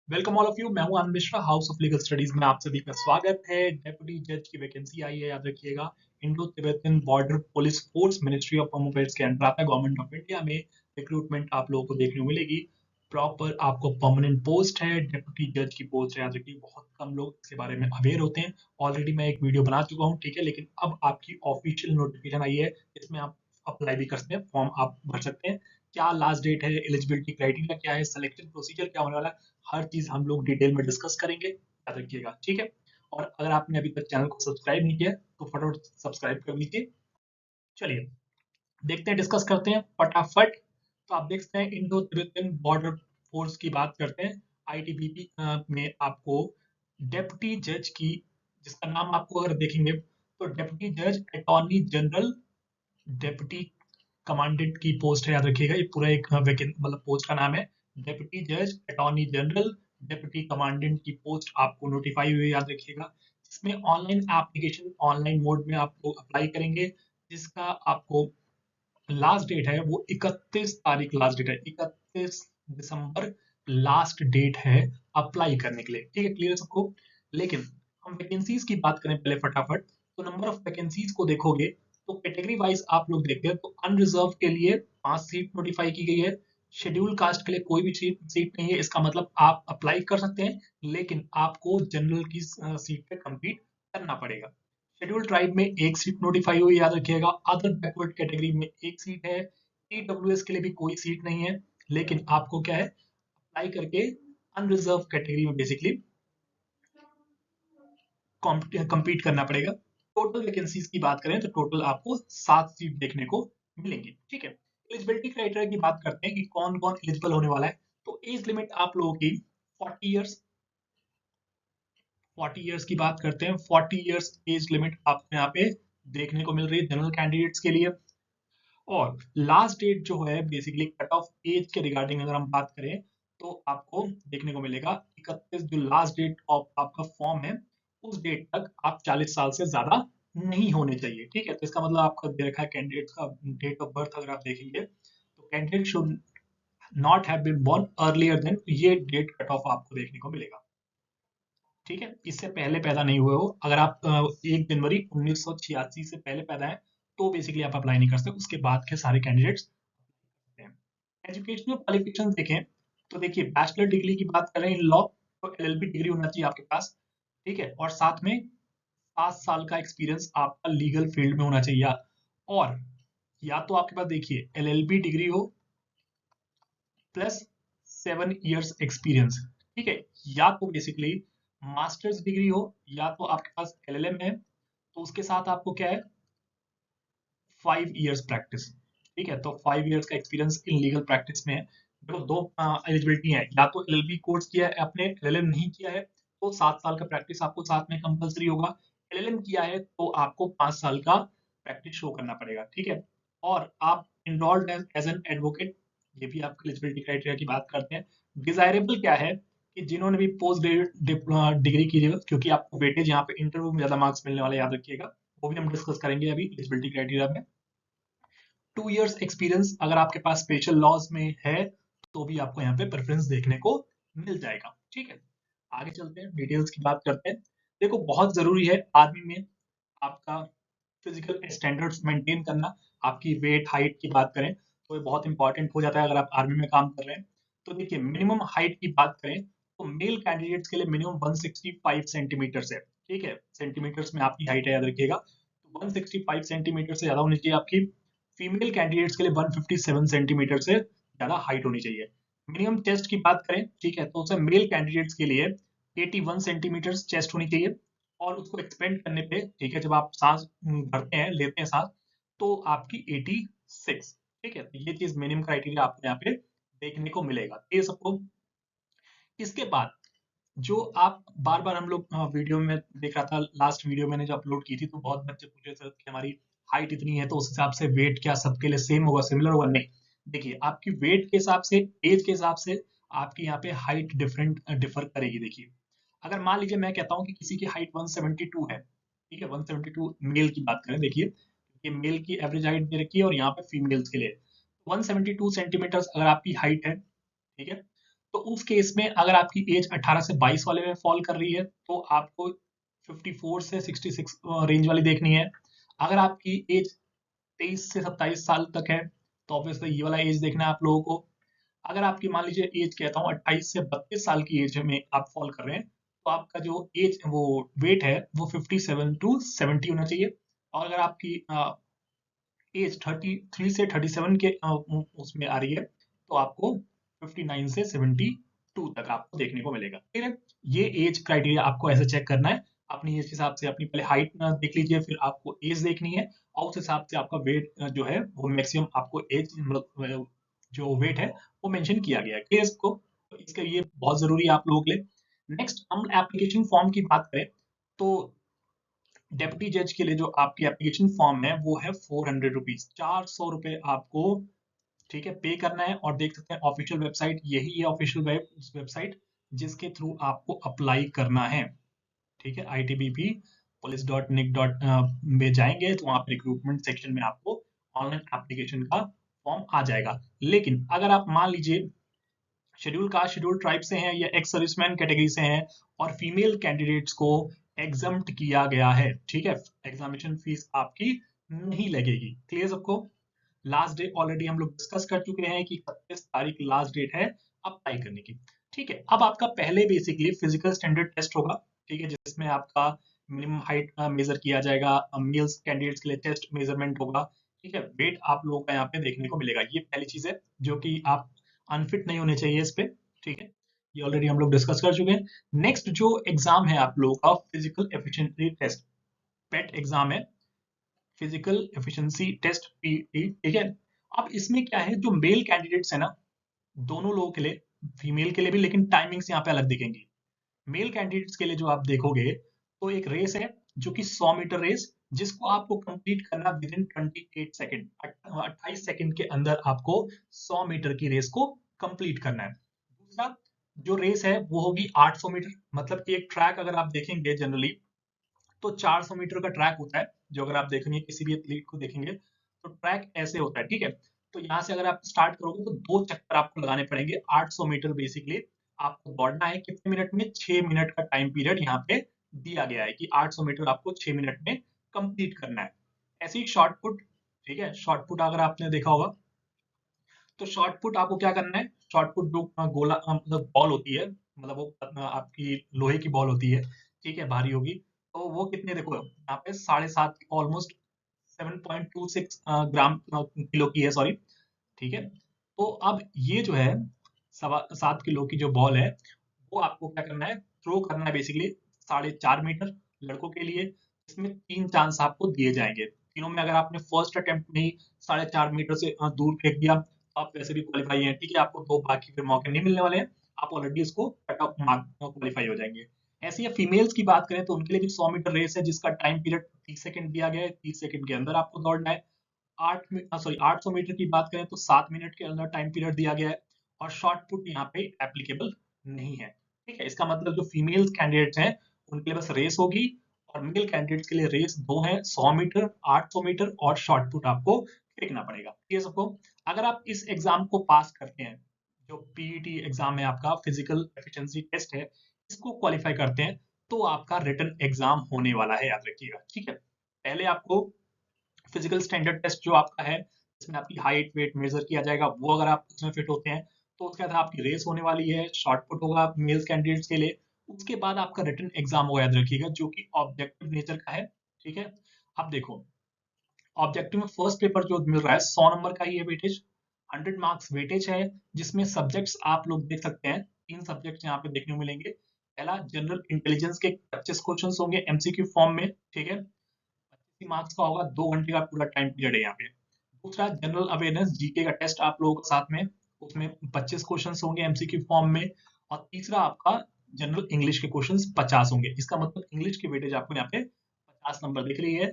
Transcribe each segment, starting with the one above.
Welcome all of you. मैं हूं Anand Mishra, house of legal studies में आप सभी का स्वागत है। डेप्यूटी जज की वैकेंसी आई है, याद रखिएगा। Indo Tibetan border police force, ministry of home affairs के अंडर आता है। गवर्नमेंट ऑफ इंडिया में रिक्रूटमेंट आप लोगों को देखने को मिलेगी। प्रॉपर आपको परमानेंट पोस्ट है, डेप्यूटी जज की पोस्ट है, याद रखिए। बहुत कम लोग इसके बारे में अवेयर होते हैं। ऑलरेडी मैं एक वीडियो बना चुका हूँ, ठीक है, लेकिन अब आपकी ऑफिशियल नोटिफिकेशन आई है। इसमें आप अप्लाई भी कर सकते हैं, फॉर्म आप भर सकते हैं। क्या लास्ट डेट है, एलिजिबिलिटी क्राइटेरिया क्या है, सिलेक्शन प्रोसीजर क्या होने वाला है, हर चीज हम लोग डिटेल में डिस्कस करेंगे, याद रखिएगा, ठीक है। और अगर आपने अभी तक चैनल को सब्सक्राइब नहीं किया तो फटाफट सब्सक्राइब कर लीजिए। चलिए देखते हैं, डिस्कस करते हैं फटाफट। तो आप देख सकते हैं, इंडो तिब्बतन बॉर्डर फोर्स की बात करते हैं। आईटीबीपी में आपको डेप्यूटी जज की, जिसका नाम आपको अगर देखेंगे तो डेप्यूटी जज अटॉर्नी जनरल, डेप्यूटी कमांडेंट की पोस्ट है, याद रखिएगा। ये पूरा एक मतलब पोस्ट का नाम है, डेप्यूटी जज अटॉर्नी जनरल डेप्यूटी कमांडेंट की पोस्ट आपको नोटिफाई हुई है, याद रखिएगा। इसमें ऑनलाइन एप्लीकेशन, ऑनलाइन मोड में आपको अप्लाई करेंगे, जिसका आपको लास्ट डेट है वो 31 तारीख लास्ट डेट है, 31 दिसंबर लास्ट डेट है अप्लाई करने के लिए, ठीक है। क्लियर है सबको। लेकिन हम वैकेंसीज की बात करें पहले फटाफट। तो नंबर ऑफ वैकेंसीज को देखोगे तो कैटेगरी वाइज आप लोग देखते हैं तो अनरिजर्व के लिए 5 सीट नोटिफाई की गई है। शेड्यूल कास्ट के लिए कोई भी सीट नहीं है। इसका मतलब आप अप्लाई कर सकते हैं, लेकिन आपको जनरल की सीट पे कम्पीट करना पड़ेगा। शेड्यूल ट्राइब में 1 सीट नोटिफाई हुई, याद रखिएगा। अदर बैकवर्ड कैटेगरी में 1 सीट है। ईडब्ल्यूएस के लिए भी कोई सीट नहीं है, लेकिन आपको क्या है, अप्लाई करके अनरिजर्व कैटेगरी में बेसिकली कम्पीट करना पड़ेगा। टोटल वैकेंसीज की बात करें तो टोटल आपको 7 सीट देखने को मिलेंगी, ठीक है। एलिजिबिलिटी क्राइटेरिया की बात करते हैं कि कौन कौन एलिजिबल होने वाला है। तो एज लिमिट आप लोगों की 40 ईयर्स, 40 ईयर्स की बात करते हैं। 40 ईयर्स एज लिमिट आपको यहाँ पे देखने को मिल रही है जनरल कैंडिडेट्स के लिए। और लास्ट डेट जो है बेसिकली कट ऑफ एज के रिगार्डिंग अगर हम बात करें तो आपको देखने को मिलेगा 31, जो लास्ट डेट ऑफ आपका फॉर्म है, उस डेट तक आप 40 साल से ज्यादा नहीं होने चाहिए, ठीक है। तो इसका मतलब आपका दे रखा है कैंडिडेट का डेट ऑफ बर्थ, अगर आप देखेंगे तो candidate should not have been born earlier than, ये डेट कट ऑफ आपको देखने को मिलेगा, ठीक है। इससे पहले पैदा नहीं हुए हो, अगर आप 1 जनवरी 1986 से पहले पैदा है तो बेसिकली आप अप्लाई नहीं कर सकते। उसके बाद के सारे कैंडिडेट्स हैं। एजुकेशनल क्वालिफिकेशन देखें तो देखिए, बैचलर डिग्री की बात करें इन लॉ तो एलएलबी डिग्री होना चाहिए आपके पास, ठीक है। और साथ में 7 साल का एक्सपीरियंस आपका लीगल फील्ड में होना चाहिए। और या तो आपके पास देखिए एलएलबी डिग्री हो प्लस 7 इयर्स एक्सपीरियंस, ठीक है। या तो बेसिकली मास्टर्स डिग्री हो, या तो आपके पास एलएलएम है तो उसके साथ आपको क्या है, 5 इयर्स प्रैक्टिस, ठीक है। तो 5 इयर्स का एक्सपीरियंस इन लीगल प्रैक्टिस में है। देखो दो एलिजिबिलिटी है, या तो एलएलबी कोर्स किया है आपने, एलएलएम नहीं किया है तो 7 साल का प्रैक्टिस आपको साथ में कंपलसरी होगा। एलएलएम किया है तो आपको 5 साल का प्रैक्टिस शो करना पड़ेगा, ठीक है। और आप इनरोल्ड एज एन एडवोकेट, ये भी आपके एलिजिबिलिटी क्राइटेरिया की बात करते हैं। डिजायरेबल क्या है कि जिन्होंने भी पोस्ट ग्रेजुएट डिग्री की है, क्योंकि आपको वेटेज यहाँ पे इंटरव्यू में ज्यादा मार्क्स मिलने वाले, याद रखिएगा। वो भी हम डिस्कस करेंगे अभी एलिजिबिलिटी क्राइटेरिया में। 2 इयर्स एक्सपीरियंस अगर आपके पास स्पेशल लॉज में है तो भी आपको यहाँ पे प्रेफरेंस देखने को मिल जाएगा, ठीक है। आगे चलते हैं, डिटेल्स की बात करते हैं। देखो बहुत जरूरी है आर्मी में आपका फिजिकल स्टैंडर्ड्स मेंटेन करना। आपकी वेट हाइट की बात करें तो ये बहुत इंपॉर्टेंट हो जाता है अगर आप आर्मी में काम कर रहे हैं। तो देखिए मिनिमम हाइट की बात करें तो मेल कैंडिडेट्स के लिए मिनिमम 165 सेंटीमीटर है, ठीक है। सेंटीमीटर्स में आपकी हाइट है, याद रखिएगा। तो 165 सेंटीमीटर से ज्यादा होनी चाहिए आपकी। फीमेल कैंडिडेट्स के लिए 157 सेंटीमीटर से ज्यादा हाइट होनी चाहिए। मिनिमम चेस्ट की बात करें, ठीक है, तो उसे मेल कैंडिडेट्स के लिए 81 सेंटीमीटर चेस्ट होनी चाहिए। और उसको एक्सपेंड करने पे, ठीक है, जब आप सांस भरते हैं, लेते हैं सांस, तो आपकी 86, ठीक है। तो ये चीज मिनिमम क्राइटेरिया आपको यहाँ पे देखने को मिलेगा, ये सबको। इसके बाद जो आप बार बार हम लोग वीडियो में देख रहा था, लास्ट वीडियो मैंने जो अपलोड की थी तो बहुत बच्चे पूछ रहे थे कि हमारी हाइट इतनी है तो उस हिसाब से वेट क्या सबके लिए सेम होगा, सिमिलर होगा? नहीं, देखिए आपकी वेट के हिसाब से, एज के हिसाब से आपकी यहाँ पे हाइट डिफर करेगी। देखिए अगर मान लीजिए मैं कहता हूँ कि किसी की हाइट 172 है, ठीक है, 172 मेल की बात करें, देखिए ये मेल की एवरेज हाइट दे रखी है और यहाँ पे फीमेल्स के लिए 172 सेंटीमीटर अगर आपकी हाइट है, ठीक है। तो उस केस में अगर आपकी एज 18 से 22 वाले में फॉल कर रही है तो आपको 54 से 66 रेंज वाली देखनी है। अगर आपकी एज 23 से 27 साल तक है तो ऑब्वियसली ये वाला एज देखना है आप लोगों को। अगर आपकी मान लीजिए एज कहता हूँ 28 से 32 साल की एज में आप फॉल कर रहे हैं तो आपका जो एज वो वेट है वो 57 टू 70 होना चाहिए। और अगर आपकी एज 33 से 37 के उसमें आ रही है तो आपको 59 से 72 तक आपको देखने को मिलेगा। ठीक है, ये एज क्राइटेरिया आपको ऐसे चेक करना है। अपनी एज के हिसाब से अपनी पहले हाइट देख लीजिए, फिर आपको एज देखनी है और उस हिसाब से आपका वेट जो है वो मैक्सिमम आपको एज मतलब जो वेट है वो मेंशन किया गया है। क्लियर इसको? तो इसके लिए बहुत जरूरी है आप लोगों के लिए। नेक्स्ट हम एप्लीकेशन फॉर्म की बात करें तो डेप्यूटी जज के लिए जो आपकी एप्लीकेशन फॉर्म है वो है 400 रुपीज, 400 रुपए आपको, ठीक है, पे करना है। और देख सकते हैं ऑफिशियल वेबसाइट यही है, ऑफिशियल वेबसाइट जिसके थ्रू आपको अप्लाई करना है। ठीक है, ITBP police.nic. में जाएंगे तो वहां पे रिक्रूटमेंट सेक्शन में आपको ऑनलाइन एप्लीकेशन का फॉर्म आ जाएगा। लेकिन अगर आप मान लीजिए शेड्यूल कास्ट शेड्यूल ट्राइब से हैं या एक्स सर्विसमैन कैटेगरी से हैं और फीमेल कैंडिडेट्स को एग्जम्प्ट किया गया है, ठीक है, एग्जामिनेशन फीस आपकी नहीं लगेगी। क्लियर सबको? लास्ट डेट ऑलरेडी हम लोग डिस्कस कर चुके हैं कि 31 तारीख लास्ट डेट है अप्लाई करने की। ठीक है, अब आपका पहले बेसिकली फिजिकल स्टैंडर्ड टेस्ट होगा, ठीक है, जिसमें आपका मिनिमम हाइट मेजर किया जाएगा, मेल्स कैंडिडेट्स के लिए चेस्ट मेजरमेंट होगा। ठीक है, वेट आप लोगों का यहाँ पे देखने को मिलेगा, ये पहली चीज है जो कि आप अनफिट नहीं होने चाहिए इस पे। ठीक है, ये ऑलरेडी हम लोग डिस्कस कर चुके हैं। नेक्स्ट जो एग्जाम है आप लोगों का physical efficiency test, PET exam है, फिजिकल एफिशिएंसी टेस्ट पीटी। ठीक है, अब इसमें क्या है, जो मेल कैंडिडेट्स है ना, दोनों लोगों के लिए, फीमेल के लिए भी, लेकिन टाइमिंग्स यहाँ पे अलग दिखेंगी। मेल कैंडिडेट्स के लिए जो आप देखोगे तो एक रेस है जो कि 100 मीटर रेस, जिसको आपको कंप्लीट करना विद इन 28 सेकंड, 28 सेकंड के अंदर आपको 100 मीटर की रेस को कंप्लीट करना है। दूसरा जो रेस है वो होगी 800 मीटर, मतलब एक ट्रैक अगर आप देखेंगे जनरली तो 400 मीटर का ट्रैक होता है। जो अगर आप देखेंगे किसी भी एथलीट को देखेंगे तो ट्रैक ऐसे होता है। ठीक है, तो यहाँ से अगर आप स्टार्ट करोगे तो 2 चक्कर आपको लगाने पड़ेंगे। 800 मीटर बेसिकली आपको दौड़ना है कितने मिनट में? 6 मिनट का टाइम पीरियड यहाँ पे दिया गया है कि 800 मीटर आपको 6 मिनट में कंप्लीट करना है। ऐसे ही शॉर्ट पुट, ठीक है, शॉर्ट पुट अगर आपने देखा होगा तो शॉर्ट पुट आपको क्या करना है, शॉर्ट पुट जो गोला मतलब बॉल होती है, मतलब वो आपकी लोहे की बॉल होती है, ठीक है, भारी होगी, तो वो कितने, देखो यहाँ पे 7.5 ऑलमोस्ट 7.26 ग्राम किलो की है, सॉरी। ठीक है, तो अब ये जो है 7.25 किलो की जो बॉल है वो आपको क्या करना है, थ्रो करना है बेसिकली 4.5 मीटर लड़कों के लिए। इसमें 3 चांस आपको दिए जाएंगे, तीनों में अगर आपने फर्स्ट अटेम्प्ट में ही 4.5 मीटर से दूर फेंक दिया तो आप वैसे भी क्वालिफाई हैं। ठीक है, आपको 2 बाकी फिर मौके नहीं मिलने वाले हैं, आप ऑलरेडी इसको कट ऑफ मार्क क्वालिफाई हो जाएंगे। ऐसे ही फीमेल्स की बात करें तो उनके लिए भी 100 मीटर रेस है जिसका टाइम पीरियड 30 सेकंड दिया गया है, 30 सेकंड के अंदर आपको दौड़ना है। 800 मीटर की बात करें तो 7 मिनट के अंदर टाइम पीरियड दिया गया है और शॉर्ट पुट यहाँ पे एप्लीकेबल नहीं है। ठीक है, इसका मतलब जो फीमेल कैंडिडेट्स हैं उनके लिए बस रेस होगी और मेल कैंडिडेट्स के लिए रेस दो है, 100 मीटर, 800 मीटर और शॉर्ट पुट आपको फेंकना पड़ेगा। ये सबको, अगर आप इस एग्जाम को पास करते हैं, जो पीईटी एग्जाम है आपका फिजिकल एफिशिएंसी टेस्ट है, इसको क्वालिफाई करते हैं तो आपका रिटन एग्जाम होने वाला है, याद रखिएगा। ठीक है, पहले आपको फिजिकल स्टैंडर्ड टेस्ट जो आपका है इसमें आपकी हाइट वेट मेजर किया जाएगा, वो अगर आप उसमें फिट होते हैं तो उसके बाद आपकी रेस होने वाली है, शॉर्ट पुट होगा मेल्स कैंडिडेट्स के लिए। उसके बाद आपका रिटन एग्जाम होगा, याद रखिएगा, जो कि ऑब्जेक्टिव नेचर का है। ठीक है, अब देखो ऑब्जेक्टिव में फर्स्ट पेपर जो मिल रहा है 100 नंबर का ही है वेटेज, 100 मार्क्स वेटेज है, जिसमें सब्जेक्ट्स आप लोग देख सकते हैं, 3 सब्जेक्ट्स यहाँ पे देखने को मिलेंगे। पहला जनरल इंटेलिजेंस के 25 क्वेश्चन होंगे एमसीक्यू फॉर्म में, ठीक है, 80 मार्क्स का होगा, 2 घंटे का पूरा टाइम पीरियड है यहाँ पे। दूसरा जनरल अवेयरनेस जीके का टेस्ट आप लोगों के साथ में, उसमें 25 क्वेश्चन होंगे एमसीक्यू फॉर्म में। और तीसरा आपका जनरल इंग्लिश के क्वेश्चन 50 होंगे। इसका मतलब इंग्लिश की वेटेज आपको यहाँ पे 50 नंबर दिख रही है,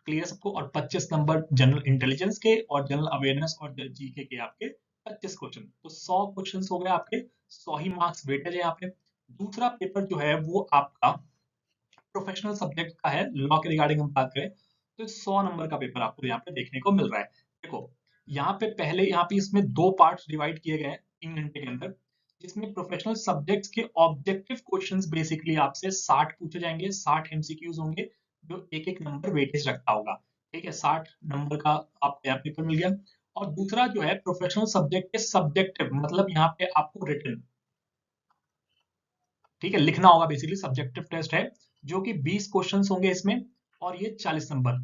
क्लियर सबको, और 25 नंबर जनरल इंटेलिजेंस के और जनरल अवेयरनेस और जीके के आपके 25 क्वेश्चन, तो 100 क्वेश्चन हो गए आपके, 100 ही मार्क्स वेटेज है यहाँ पे। दूसरा पेपर जो है वो आपका प्रोफेशनल सब्जेक्ट का है, लॉ के रिगार्डिंग हम बात करें तो 100 नंबर का पेपर आपको यहाँ पे देखने को मिल रहा है। देखो यहाँ पे पहले यहाँ पे इसमें 2 पार्ट्स डिवाइड किए गए हैं 3 घंटे के अंदर। जिसमें प्रोफेशनल सब्जेक्ट्स के ऑब्जेक्टिव क्वेश्चंस बेसिकली आपसे 60 पूछे जाएंगे, 60 एमसीक्यूज होंगे जो एक एक नंबर वेटेज रखता होगा। ठीक है, 60 नंबर का आपको यहाँ पेपर मिल गया। और दूसरा जो है प्रोफेशनल सब्जेक्ट के सब्जेक्टिव, मतलब यहाँ पे आपको रिटन, ठीक है, लिखना होगा, बेसिकली सब्जेक्टिव टेस्ट है जो कि 20 क्वेश्चंस होंगे इसमें, और ये 40 नंबर।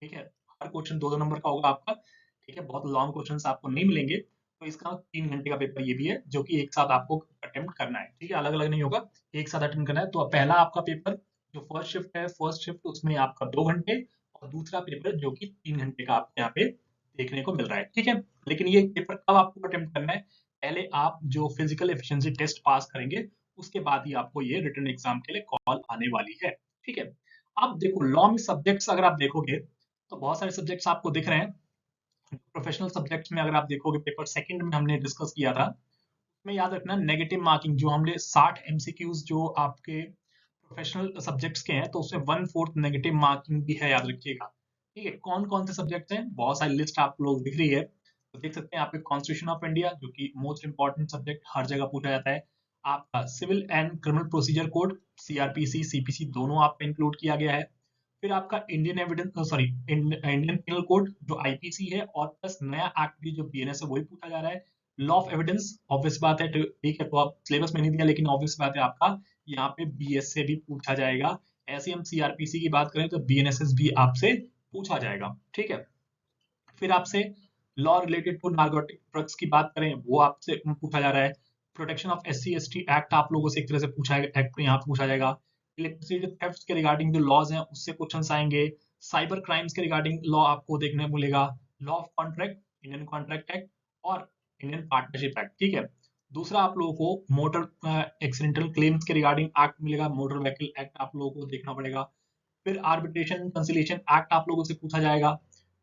ठीक है, हर क्वेश्चन 2-2 नंबर का होगा आपका। ठीक है, बहुत लॉन्ग क्वेश्चंस आपको नहीं मिलेंगे, तो इसका 3 घंटे का पेपर ये भी है जो कि एक साथ आपको अटेम्प्ट करना है। ठीक है, अलग अलग नहीं होगा, एक साथ अटेम्प्ट करना है। तो पहला आपका पेपर जो फर्स्ट शिफ्ट है, फर्स्ट शिफ्ट उसमें आपका 2 घंटे, और दूसरा पेपर जो कि 3 घंटे का आपको यहाँ पे देखने को मिल रहा है। ठीक है, लेकिन ये पेपर कब आपको अटेम्प्ट करना है, पहले आप जो फिजिकल एफिशिएंसी टेस्ट पास करेंगे उसके बाद ही आपको ये रिटन एग्जाम के लिए कॉल आने वाली है। ठीक है, अब देखो लॉ में सब्जेक्ट्स अगर आप देखोगे तो बहुत सारे सब्जेक्ट्स आपको दिख रहे हैं। प्रोफेशनल सब्जेक्ट्स में अगर आप देखोगे, पेपर सेकंड में हमने डिस्कस किया था, उसमें याद रखना नेगेटिव मार्किंग, जो हमने 60 एमसीक्यूज जो आपके प्रोफेशनल सब्जेक्ट्स के हैं, तो उसमें 1/4 नेगेटिव मार्किंग भी है, याद रखिएगा। ठीक है, कौन कौन से सब्जेक्ट हैं, बहुत सारी लिस्ट आप लोग दिख रही है, तो देख सकते हैं। आपके कॉन्स्टिट्यूशन ऑफ इंडिया जो कि मोस्ट इंपॉर्टेंट सब्जेक्ट हर जगह पूछा जाता है। आपका civil and criminal procedure code, CrPC CPC दोनों आपका इंक्लूड किया गया है। फिर आपका Indian evidence, sorry, Indian penal code जो आईपीसी है, और प्लस नया एक्ट भी जो बीएनएस है वही पूछा जा रहा है। लॉ ऑफ एविडेंस, ऑब्वियस बात है, ठीक है, तो आप सिलेबस में नहीं दिया, लेकिन ऑब्वियस बात है आपका यहाँ पे बीएस से भी पूछा जाएगा। ऐसे हम सीआरपीसी की बात करें तो बीएनएसएस भी आपसे पूछा जाएगा। ठीक है, फिर आपसे law related to narcotic drugs की बात करें, वो आपसे पूछा जा रहा है। Protection of SC ST act आप लोगों से एक तरह से पूछा एक्ट यहाँ पूछा जाएगा। इलेक्ट्रिसिटी थेफ्ट के रिगार्डिंग जो लॉज हैं उससे क्वेश्चंस आएंगे। साइबर क्राइम्स के रिगार्डिंग लॉ आपको देखने को मिलेगा। Law of contract, Indian contract act और इंडियन पार्टनरशिप एक्ट। ठीक है, दूसरा आप लोगों को मोटर एक्सीडेंटल क्लेम्स के रिगार्डिंग एक्ट मिलेगा, मोटर व्हीकल एक्ट आप लोगों को देखना पड़ेगा। फिर आर्बिट्रेशन कंसिलिएशन एक्ट आप लोगों से पूछा जाएगा।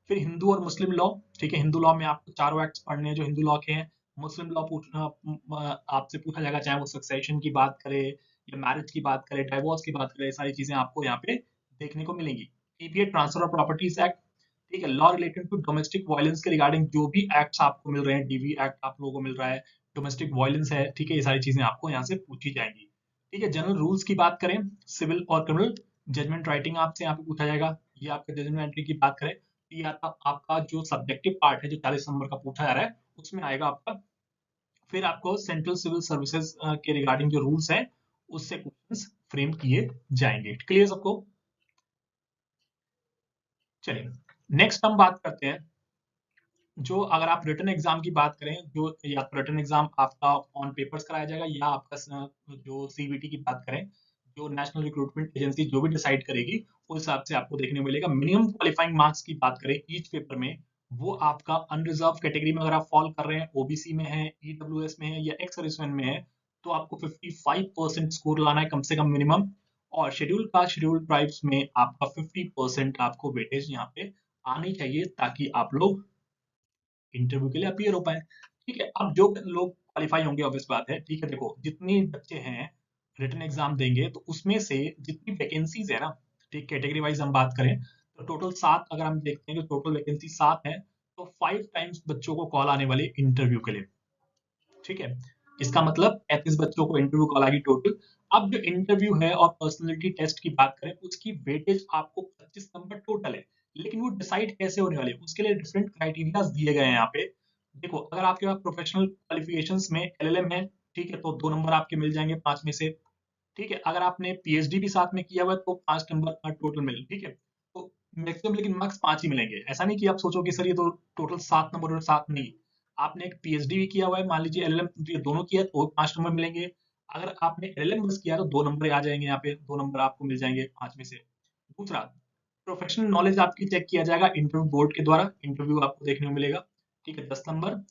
फिर हिंदू और मुस्लिम लॉ, ठीक है, हिंदू लॉ में आपको चारों एक्ट्स पढ़ने हैं जो हिंदू लॉ के हैं। मुस्लिम लॉ आपसे पूछा जाएगा, चाहे वो सक्सेशन की बात करे या मैरिज की बात करे, डाइवोर्स की बात करे, सारी चीजें आपको यहाँ पे देखने को मिलेंगी। TPA, transfer of properties act, ठीक है, law related to domestic violence के रिगार्डिंग जो भी एक्ट्स आपको मिल रहे हैं, डीवी एक्ट आप लोगों को मिल रहा है, डोमेस्टिक वायलेंस है, ठीक है, ये सारी चीजें आपको यहाँ से पूछी जाएंगी। ठीक है, जनरल रूल्स की बात करें, सिविल और क्रिमिनल, जजमेंट राइटिंग आपसे यहाँ पे पूछा जाएगा। ये आपके जजमेंट राइटिंग की बात करें, ये आपका जो सब्जेक्टिव पार्ट है जो 40 नंबर का पूछा जा रहा है उसमें आएगा आपका। फिर आपको सेंट्रल सिविल सर्विसेज के रिगार्डिंग जो रूल्स हैं उससे क्वेश्चंस फ्रेम किए जाएंगे। क्लियर सबको? चलिए, नेक्स्ट हम बात करते हैं, जो अगर आप रिटन एग्जाम की बात करें, जो या तो रिटन एग्जाम आपका ऑन पेपर्स कराया जाएगा, या आपका जो सीबीटी की बात करें, जो नेशनल रिक्रूटमेंट एजेंसी जो भी डिसाइड करेगी उस हिसाब से आपको देखने को मिलेगा। मिनिमम क्वालिफाइंग मार्क्स की बात करें ईच पेपर में, वो आपका अनरिजर्व कैटेगरी में अगर आप फॉल कर रहे हैं, ओबीसी में है, ईडब्ल्यूएस में है या एक्स सर्विसमैन में है, तो आपको 55% स्कोर लाना है कम से कम मिनिमम। और शेड्यूल कास्ट शेड्यूल ट्राइब्स में आपका 50% आपको वेटेज यहाँ पे आनी चाहिए, ताकि आप लोग इंटरव्यू के लिए अपीयर हो पाए। ठीक है, अब जो लोग क्वालिफाई होंगे, ऑब्वियस बात है, ठीक है, देखो जितनी बच्चे हैं रिटन एग्जाम देंगे तो उसमें से जितनी वैकेंसीज है ना, ठीक, कैटेगरी वाइज हम बात करें तो टोटल 7, अगर हम देखते हैं कि टोटल वैकेंसी 7 है, तो 5 टाइम्स बच्चों को कॉल आने वाले इंटरव्यू के लिए। ठीक है, इसका मतलब 35 बच्चों को इंटरव्यू कॉल आएगी टोटल। अब जो इंटरव्यू है और पर्सनैलिटी टेस्ट की बात करें, उसकी वेटेज आपको 25 नंबर टोटल है, लेकिन वो डिसाइड कैसे होने वाले, उसके लिए डिफरेंट क्राइटेरियाज दिए गए हैं यहाँ पे। देखो, अगर आपके पास प्रोफेशनल क्वालिफिकेशंस में एलएलएम है, ठीक है, तो 2 नंबर आपके मिल जाएंगे 5 में से। ठीक है, अगर आपने पीएचडी भी साथ में किया हुआ है तो 5 नंबर टोटल मिले। ठीक है, तो मैक्सिमम लेकिन मार्क्स 5 ही मिलेंगे। ऐसा नहीं कि आप सोचो कि सर ये तो टोटल 7 नंबर और 7 नहीं। आपने एक पीएचडी भी किया हुआ है, मान लीजिए एलएलएम, ये दोनों किया तो 5 नंबर मिलेंगे। अगर आपने एलएलएम बस किया तो 2 नंबर आ जाएंगे, यहाँ पे 2 नंबर आपको मिल जाएंगे 5 में से। दूसरा, प्रोफेशनल नॉलेज आपकी चेक किया जाएगा इंटरव्यू बोर्ड के द्वारा, इंटरव्यू आपको देखने को मिलेगा। ठीक है, 10 नंबर।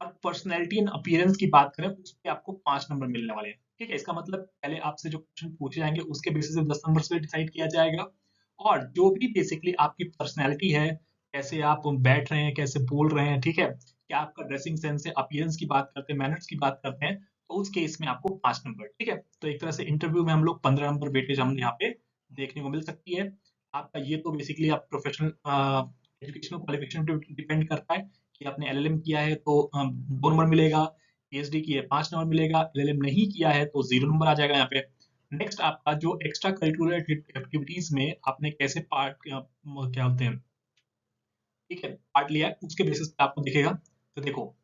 और पर्सनैलिटी एंड अपीयरेंस की बात करें, उस पे आपको 5 नंबर मिलने वाले हैं। ठीक है, इसका मतलब पहले आपसे जो क्वेश्चन पूछे जाएंगे उसके बेसिस पे 10 नंबर पे डिसाइड किया जाएगा। और जो भी बेसिकली आपकी पर्सनैलिटी है, कैसे आप बैठ रहे हैं, कैसे बोल रहे हैं, ठीक है, क्या आपका ड्रेसिंग सेंस है, अपीयरेंस की बात करते हैं, मैनर्स की बात करते हैं, तो उस केस में आपको 5 नंबर। ठीक है, तो एक तरह से इंटरव्यू में हम लोग 15 नंबर वेटेज हम यहाँ पे देखने को मिल सकती है। आपका ये तो बेसिकली आप प्रोफेशनल एजुकेशनल क्वालिफिकेशन डिपेंड करता है कि आपने एलएलएम किया है तो 2 नंबर मिलेगा, पीएचडी की है 5 नंबर मिलेगा, एलएलएम नहीं किया है तो 0 नंबर आ जाएगा यहाँ पे। नेक्स्ट आपका जो एक्स्ट्रा करिकुलर एक्टिविटीज में आपने कैसे पार्ट क्या बोलते हैं, ठीक है, पार्ट लिया है, उसके बेसिस पे आपको दिखेगा। तो देखो,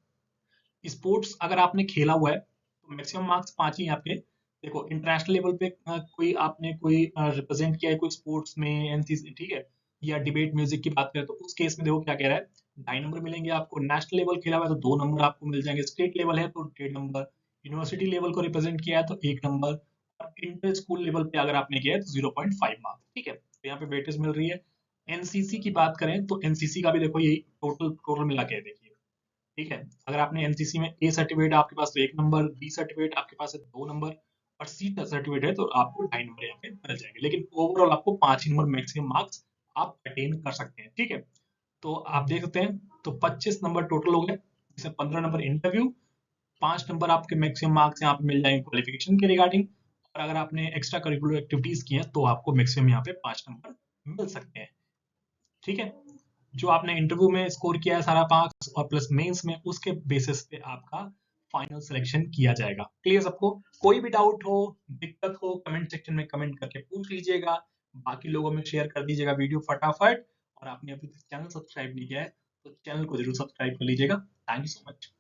स्पोर्ट्स अगर आपने खेला हुआ है तो मैक्सिमम मार्क्स 5 ही यहाँ पे। देखो इंटरनेशनल लेवल पे कोई आपने कोई रिप्रेजेंट किया है कोई स्पोर्ट्स में, एनसीसी, ठीक है, या डिबेट म्यूजिक की बात करें तो उस केस में देखो क्या कह रहा है, 2.5 नंबर मिलेंगे आपको। नेशनल लेवल खेला हुआ है तो 2 नंबर आपको मिल जाएंगे। स्टेट लेवल है तो 1.5 नंबर। यूनिवर्सिटी लेवल को रिप्रेजेंट किया है तो 1 नंबर। और इंटर स्कूल लेवल पे अगर आपने किया है तो 0.5 मार्क्स, ठीक है। तो यहाँ पे वेटेज मिल रही है। एनसीसी की बात करें तो एनसीसी का भी देखो यही टोटल टोटल मिला के है, देखिए, ठीक है। अगर आपने एनसीसी में ए सर्टिफिकेट आपके पास तो 1 नंबर, बी सर्टिफिकेट आपके पास है 2 नंबर, और सी सर्टिफिकेट है तो आपको 2.5 नंबर यहाँ पे मिल जाएंगे। लेकिन ओवरऑल आपको 5 ही नंबर मैक्सिमम मार्क्स आप अटेन कर सकते हैं, ठीक है। तो आप देख सकते हैं, तो 25 नंबर टोटल हो गए, जैसे 15 नंबर इंटरव्यू, 5 नंबर आपके मैक्सिमम मार्क्स यहाँ पे मिल जाएंगे क्वालिफिकेशन के रिगार्डिंग। और अगर आपने एक्स्ट्रा करिकुलर एक्टिविटीज की हैं तो आपको मैक्सिमम यहाँ पे 5 नंबर मिल सकते हैं, ठीक है। जो आपने इंटरव्यू में स्कोर किया है सारा मार्क्स और प्लस मेंस में, उसके बेसिस पे आपका फाइनल सिलेक्शन किया जाएगा। क्लियर सबको? कोई भी डाउट हो, दिक्कत हो, कमेंट सेक्शन में कमेंट करके पूछ लीजिएगा। बाकी लोगों में शेयर कर दीजिएगा वीडियो फटाफट। और आपने अभी तक चैनल सब्सक्राइब नहीं किया है तो चैनल को जरूर सब्सक्राइब कर लीजिएगा। Thank you so much.